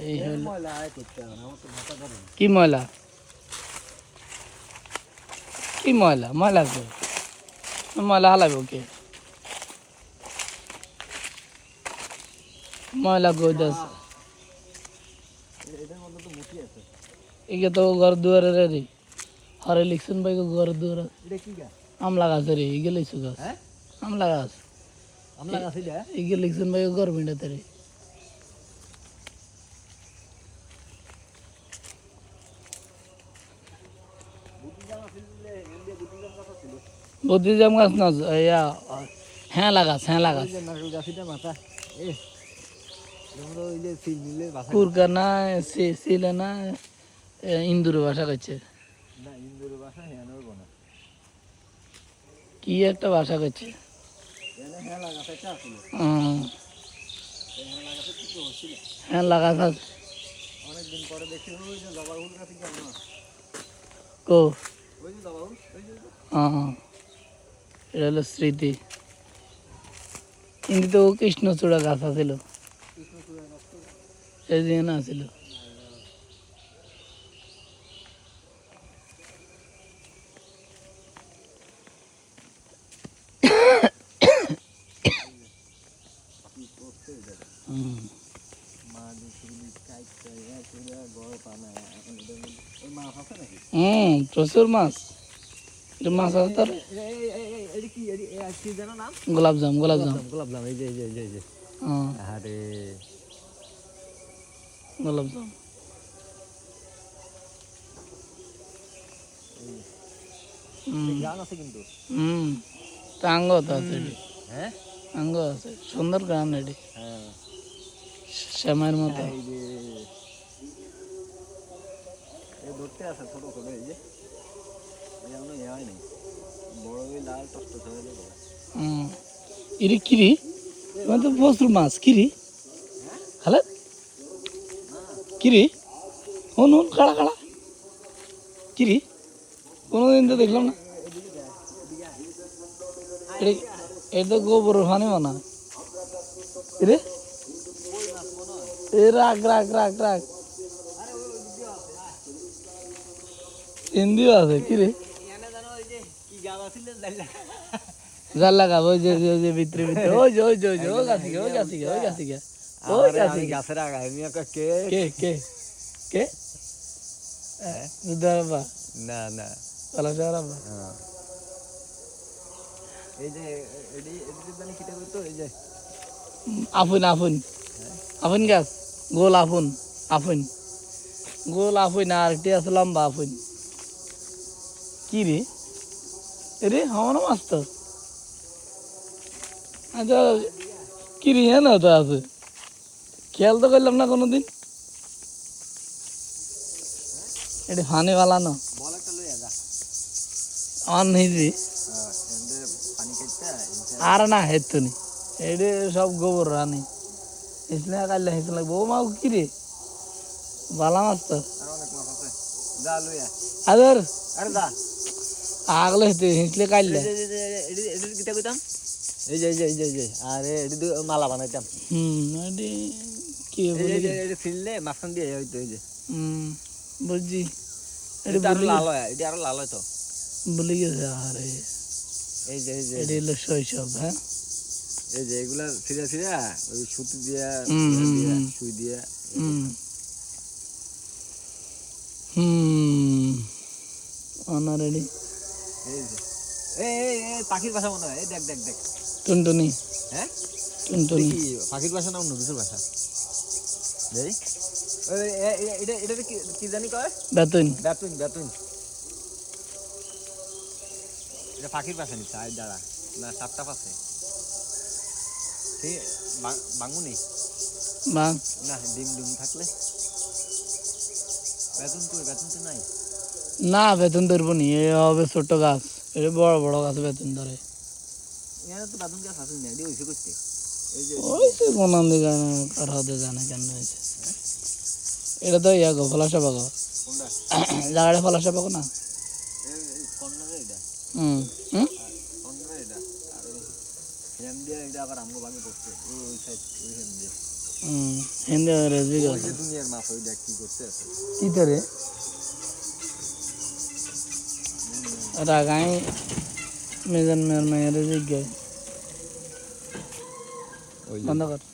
এই হলো ময়লা আয় করতে হবে না, আমার তো মাথা ধরে না। কি ময়লা, কি ময়লা, ময়লা কে ময়লা হালাইব কে, ময়লা কই দাস এটার মধ্যে তো মুটি আছে। এগে তো ঘর দুয়ারে রে হরে লিখছেন ভাই ঘর দুয়ারে এটা কি গাছ? আমলা গাছ রে এগে লিখছু গাছ, হ্যাঁ আমলা গাছ আমলা গাছ এটা? এগে লিখছেন ভাই ঘর মিন্ডাতে রে বুদ্ধি জাম আছিল এমনি বুদ্ধি জাম গাছ ছিল। বুদ্ধি জাম গাছ না ইয়া হ্যাঁ লাগাস, হ্যাঁ লাগাস ওই যে নারকেল গাছ এটা মাথা এ আমরা ওই যে সিল মিলে বাসা কুরকা না সিলে না ইন্দুর ভাষা করছে না ইন্দুর বাসা হ্যাঁ নড়বো না। কি একটা ভাষা করছে এনে হ্যাঁ লাগা সেটা ছিল। এই হ্যাঁ লাগা সেটা কি হচ্ছিল? হ্যাঁ লাগাস আছে অনেকদিন পরে দেখি ওই যে জবা ফুল গাছ কেন না কো ওই যে জবা ফুল ওই যে হ্যাঁ এটা হলো স্মৃতি কিন্তু তো কৃষ্ণচূড়া গাছ আছিল কৃষ্ণচূড়া গাছ তো এই যে না ছিল কি করতে এটা হুম মা দিছিলি কাইতে একেরা গড় পানা এখন এটার মধ্যে ওই মাছ আছে নাকি? প্রচুর মাছ এটা মাছ আছে তোর এডি কি এডি কি জানো নাম? গোলাপজাম গোলাপজাম গোলাপজাম এই যে এই যে এই যে এই যে হ্যাঁ আরে গোলাপজাম গান আছে কিন্তু টাঙ্গ তো আছে এটি হ্যাঁ আঙ্গ আছে সুন্দর গান এটি হ্যাঁ শ্যামের মতো এই যে এই ধরতে আছে ছোট ছোট এই যে এই এখনো ইয়ে হয় নাই বড় ওই লাল টস্ট হয়ে যাবে ইরি কিরি মানে তো প্রচুর মাছ কিরি খালে কিরি হন হন কাড়া কাড়া কিরি কোনোদিন তো দেখলাম না এটা গোবর ফানি মানা রে এ রাখ রাখ রাখ রাখ হিন্দিও আছে কি রে জাল লাগা ওই যে ওই যে ভিতরে ভিতরে ওই যে ওই যে ওই যে ওই গাছি ওই গাছি ওই গাছি ওই গাছি গাছের আগা আমি কে কে কে কে দুদাবা না না পালা সারাবা এই যে এডি এডি জানি কিটা করতে এই যে আফুন আফুন আফুন গাছ গোল আফুন আফুন গোল আফুন আর টি আছে লম্বা আফুন কি রে রে আমার মাছ তো আচ্ছা কি রে হ্যাঁ না তো আছে খেয়াল তো করলাম না কোনোদিন এটা ফানি वाला না বলে তো লইয়া যা অন নিজি এন্ডে পানি খাইতে আর না হেতুনি এডে সব গোবর রানি ইসলে কাইলে হিসলে বউ মা কি রে বালা মাছ তো আর অনেক মাছ আছে যা লইয়া আদর আরে যা আগলে হেতে হিসলে কাইলে এডি এডি কিটা কইতাম এই যে এই যে এই যে এই যে আরে এডি মালা বানাইতাম এডি কি এই বলি যে এডি ফিললে মাখন দিয়ে হইতো এই যে বুঝছি এডি আরো লাল হয় এডি আরো লাল হয় তো বলি গেছে আরে এই যে এডি হলো শৈশব হ্যাঁ এই যে এগুলা ছিঁড়া ছিঁড়া ওই সুতি দিয়া সুই দিয়া আনা রেডি এই যে এই পাখির ভাষা মনে হয় এই দেখ দেখ দেখ টুনটুনি হ্যাঁ টুনটুনি কি পাখির ভাষা না অন্য কিছুর ভাষা দেই এটা এটা কি জানি কয় বেতন বেতুন বেতুন এটা পাখির ভাষা নি চাই দাঁড়া না সাতটা পাশে ঠিক বাঙুনি বাং না ডিম ডিম থাকলে বেতুন কই বেতুন তো নাই না বেতন ধরবো নি এ হবে ছোট গাছ এটা বড় বড় গাছ বেতন ধরে এখানে তো বেতুন গাছ আছে না এডি হইছে করতে এই যে ওই সে কোন দিকে আর হতে জানে কেন হয়েছে এটা তো ইয়া গো ফলাসা পাগো কোনটা জায়গাটা ফলাসা পাগো না এই কর্নারে এটা হুম কর্নারে এটা আর হেম দিয়ে এটা আবার আমগো ভাগে পড়ছে ওই সাইড ওই হেম দিয়ে হিন্দি রেজিক ওই আছে যে দুনিয়ার মাছ ওইটা কি করতে আছে ইতারে রাগাই মেজান মেয়ের মায়ের রেজিক গায় ওই বন্ধ কর